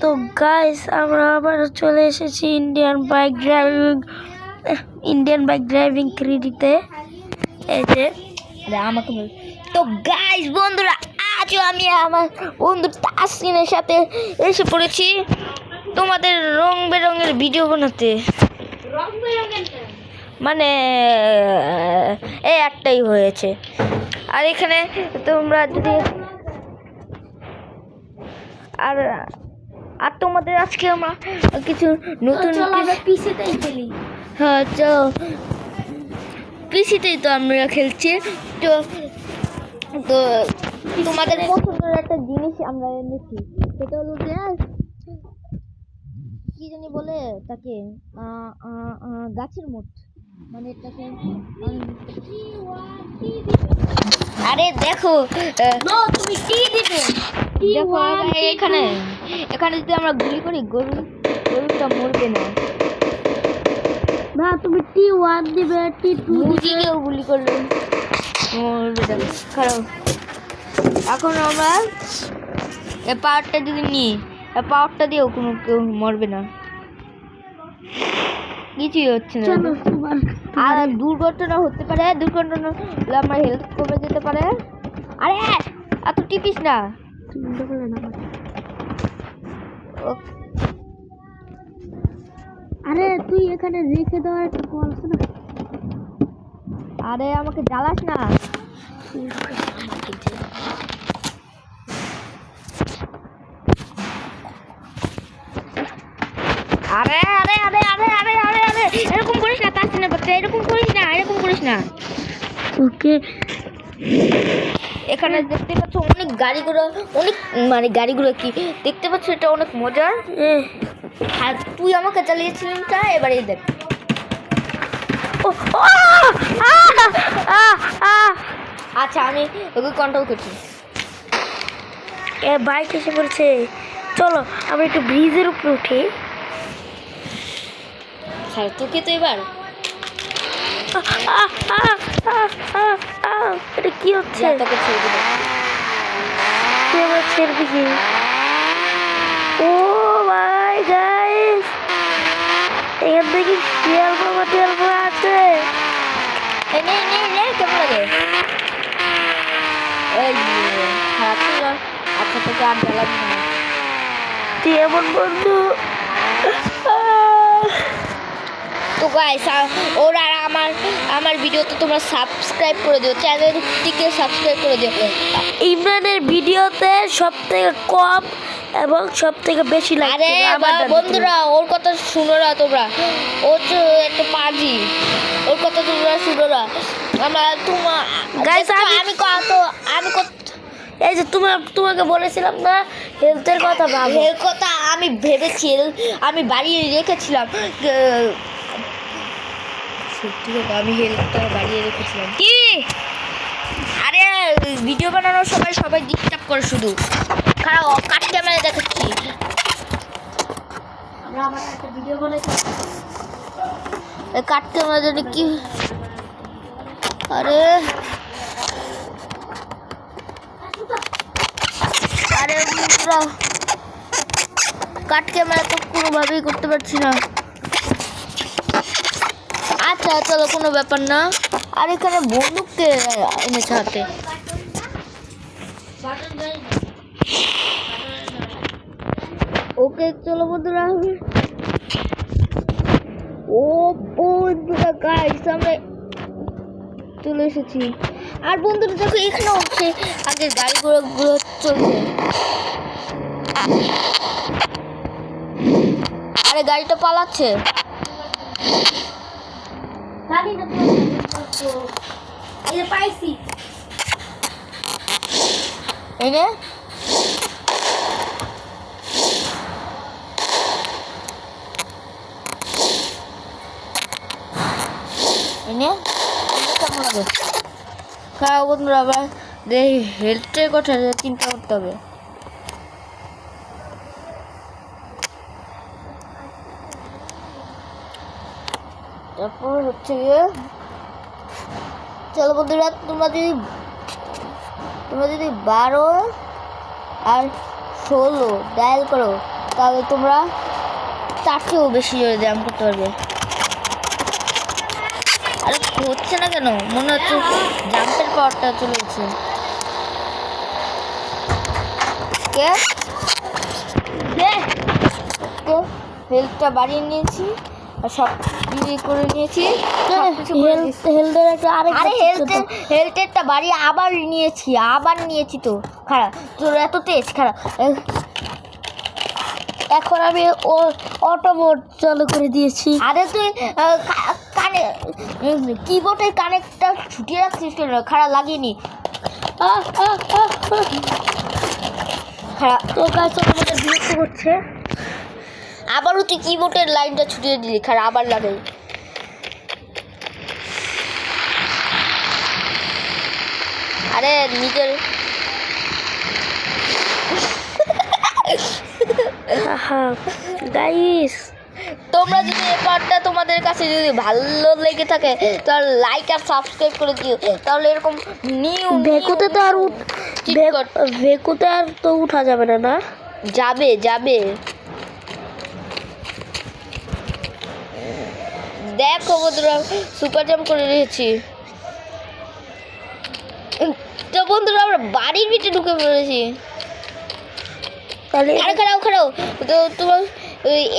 তো গাইস আমরা আবার চলে এসেছি ইন্ডিয়ান বাইক ড্রাইভিং 3Dতে। এই যে আমাকে তো গাইস বন্ধুরা, আজও আমি আমার বন্ধু তাসকিনের সাথে এসে পড়েছি তোমাদের রং বেরঙের ভিডিও বানাতে। মানে এই একটাই হয়েছে। আর এখানে তোমরা যদি আর তোমাদের আজকে আমরা কিছু নতুন পিসিতেই খেলি। হ্যাঁ চলো, পিসিতেই তো আমরা খেলছি। তো তো তোমাদের পছন্দের একটা জিনিস আমরা এনেছি, সেটা হলো যে কি জানি বলে তাকে, গাছের মোট, মানে এটাকে আরে দেখো তুমি কি দিবে। দেখো এখানে যদি আমরা গুলি করি গরুটা মরবে না। তুমি T1 দিবে, T2 দিবে, গুলি করলে মরবে না। খারাপ। এখন আমরা এই পাওয়ারটা যদি নিই, এই পাওয়ারটা দিয়েও কেউ মরবে না, কিছুই হচ্ছে না। আর দুর্ঘটনা হতে পারে, দুর্ঘটনা আমার হেলথ কমে যেতে পারে। আরে এত টিপিস না। আরে তুই এখানে রেখে দেওয়ার একটা কল আছে না। আরে আমাকে জ্বালাস না। আরে আরে আরে আরে আরে আরে আরে এরকম করিস না, তাসকিনের বাচ্চা, এরকম করিস না। ওকে, এখানে দেখতে পাচ্ছ অনেক গাড়িগুলো, গাড়িগুলো কি দেখতে পাচ্ছ, এটা অনেক মজার। আর তুই আমাকে চালিয়েছিলি তা, এবারে দেখ। আচ্ছা আমি ওকে কন্ট্রোল করছি। বাইক এসে পড়ছে, চলো আমরা একটু ব্রিজের উপরে উঠি। তোকে তো এবার এটা কি হচ্ছে, ছেড়ে দিবি। ও মাই গাইস, এখান থেকে তেল পাওয়া আছে। কেমন লাগে? আচ্ছা তোকে আর জ্বালাবি না, তুই এমন বন্ধু। তো গাইস ওরা আমার ভিডিওতে তোমরা সাবস্ক্রাইব করে দিও, চ্যানেলটিকে সাবস্ক্রাইব করে দিও। ইমরানের ভিডিওতে সবথেকে কম এবং সবথেকে বেশি লাইক। আরে বন্ধুরা ওর কথা শুনো না তোমরা, ও তো একটা পাজি, ওর কথা তোমরা শুনো না। এই যে তোমাকে বলেছিলাম না হেলথের কথা, হেলথ কথা আমি ভেবেছি, আমি বাড়িয়ে রেখেছিলাম। আমি হেলথটা বাড়িয়ে রেখেছিলাম। কি আরে ভিডিও বানানোর সবাই ডিস্টার্ব করে শুধু। খারাপ কাট ক্যামেরা দেখাচ্ছি। আমার একটা ভিডিও বানাইছি, কাট ক্যামেরা যদি কি। আরে কাট ক্যামেরা তো কোনোভাবেই করতে পারছি না। আচ্ছা চলো, কোনো ব্যাপার না। আর এখানে বন্দুককে এনেছে হাতে। ওকে চলো বন্ধুরা, বন্ধুরা গাইস আমরা চলে এসেছি। আর বন্ধুরা দেখো এখানে হচ্ছে আগে গাড়িগুলো চলছে। আরে গাড়িটা পালাচ্ছে। পাইছি এনে কেমন লাগে। খারাপ বন্ধুরা, আবার হেলথের কথা চিন্তা করতে হবে। তারপর হচ্ছে গিয়ে চলো বন্ধুরা, তোমরা যদি 12 আর 16 ডায়াল করো, তাহলে তোমরা তার চেয়েও বেশি জোরে জাম্প করতে পারবে। আরে হচ্ছে না কেন? মনে হচ্ছে জাম্পের পাওয়ারটা চলে গেছে। হেলথটা বাড়িয়ে নিয়েছি আর সব করে নিয়েছি। হেলথেরটা বাড়িয়ে আবার নিয়েছি তো। খারাপ তোর এত তেজ খারাপ। এখন আমি অটো মোড চালু করে দিয়েছি। আরে তুই কানে কিবোর্ডের কানেক্টটা ছুটিয়ে রাখছিস কেন? খারাপ লাগিনি। খারাপ তো কাজ আমাদের বিরক্ত করছে। আবারও তুই কিবোর্ডের লাইনটা ছুটিয়ে দিলি, খারাপ আবার লাগাই। আরে নিজের গাইস, তোমরা যদি এই পার্টটা তোমাদের কাছে যদি ভালো লেগে থাকে তাহলে লাইক আর সাবস্ক্রাইব করে দিও। তাহলে এরকম নিউ ভেকুতে তো আর ভেকুতে আর তো উঠা যাবে না। না যাবে যাবে। দেখো বন্ধুরা সুপার জাম্প করে রেখেছি। তো বন্ধুরা আমরা বাড়ির ভিতরে ঢুকে পড়েছি। খারাপ তো তোমার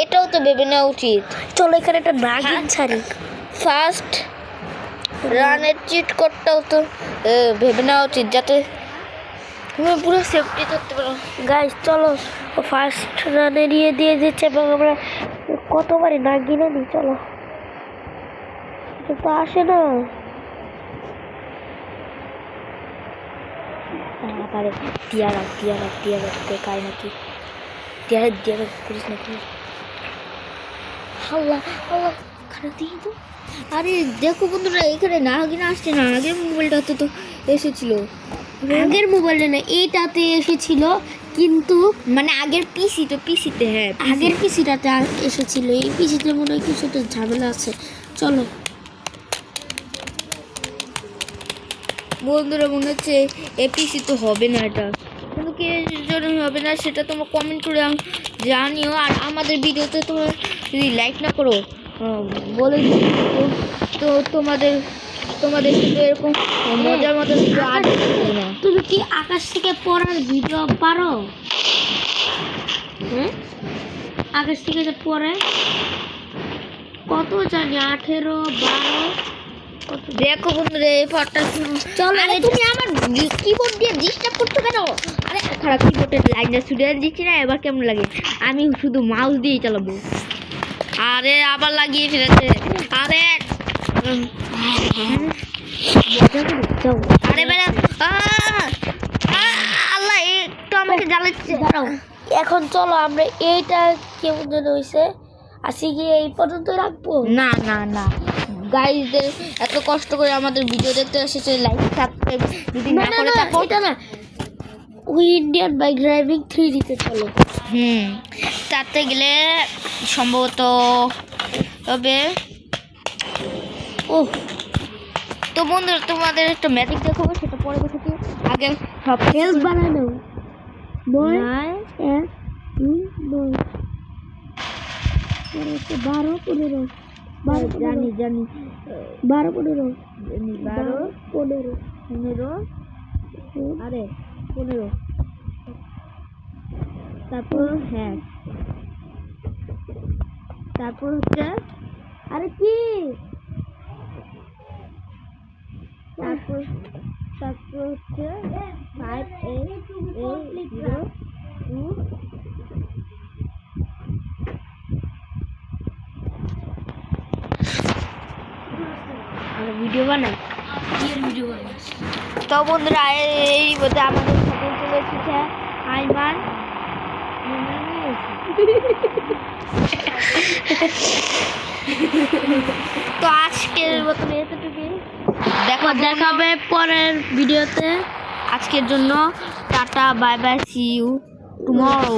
এটাও তো ভেবে নেওয়া উচিত। চলো এখানে একটা নাগিন ছাড়ি। ফার্স্ট রানের চিট কোডটাও তো ভেবে নেওয়া উচিত, যাতে তুমি পুরো সেফটি থাকতে পারো। গাইস চলো ফার্স্ট রানে নিয়ে দিয়ে দিচ্ছে এবং আমরা কতবারই নাগিনে নিই। চলো তো আসে না তাড়াতাড়ি টিয়া রাখতে কায় নাকি টিয়া করিস না আল্লাহ খারাপ দিয়ে তো। আরে দেখো বন্ধুরা এখানে নাগিনা আসছে না। আগের মোবাইলটাতে তো এসেছিল। আগের মোবাইলটা না এইটাতে এসেছিল, কিন্তু মানে আগের পিসিতে হ্যাঁ আগের পিসিটাতে এসেছিল। এই পিসিতে মনে হয় কিছুটা ঝামেলা আছে। চলো বন্ধুরা মনে হচ্ছে এপিসি তো হবে না, এটা কিন্তু কে জন্য হবে না সেটা তোমরা কমেন্ট করে জানিও। আর আমাদের ভিডিওতে তোমরা যদি লাইক না করো বলে তো তোমাদের সাথে এরকম মজার মতো ভিডিও আর না। তুমি কি আকাশ থেকে পড়ার ভিডিও পারো? হ্যাঁ আকাশ থেকে যে পড়ে কত জানি 18, 12। দেখো বন্ধুরা এই পার্টটা চলো। তুমি আমার কিবোর্ড দিয়ে ডিস্টার্ব করছো কেন? আরে খারাপ কিবোর্ডের লাইনটা ছুটিয়ে দিচ্ছি না, এবার কেমন লাগে? আমি শুধু মাউস দিয়েই চালাবো। আরে আবার লাগিয়ে ফেলেছে। আরে আরে বেড়া আল্লাহ একটু আমাকে জ্বালাচ্ছে। দাঁড়াও এখন চলো আমরা এইটা কেমন যেন হয়েছে আসি গিয়ে এই পর্যন্ত রাখবো। না গাইজদের এত কষ্ট করে আমাদের ভিডিও দেখতে এসেছে, লাইক সাবস্ক্রাইব যদি না করে থাকো। এটা না উই ইন্ডিয়ান বাইক ড্রাইভিং 3 দিতে চলো। তাতে গেলে সম্ভবত তবে তো বন্ধুরা তোমাদের একটা ম্যাজিক দেখাবো, সেটা পরে দেখেছি। আগে সব হেলথ বানায় নাও। 9 1 2 9 12 15 জানি 12 15 আরে 15 তারপর হ্যাঁ তারপর হচ্ছে আরে কি তারপর হচ্ছে 5 8 0 2 ভিডিও বানাই তো বন্ধুরা এই মধ্যে আমাদের সাথে চলে এসেছে আইমান। তো আজকের মতন এতটুকু, দেখাবে পরের ভিডিওতে। আজকের জন্য tata bye bye, see you tomorrow.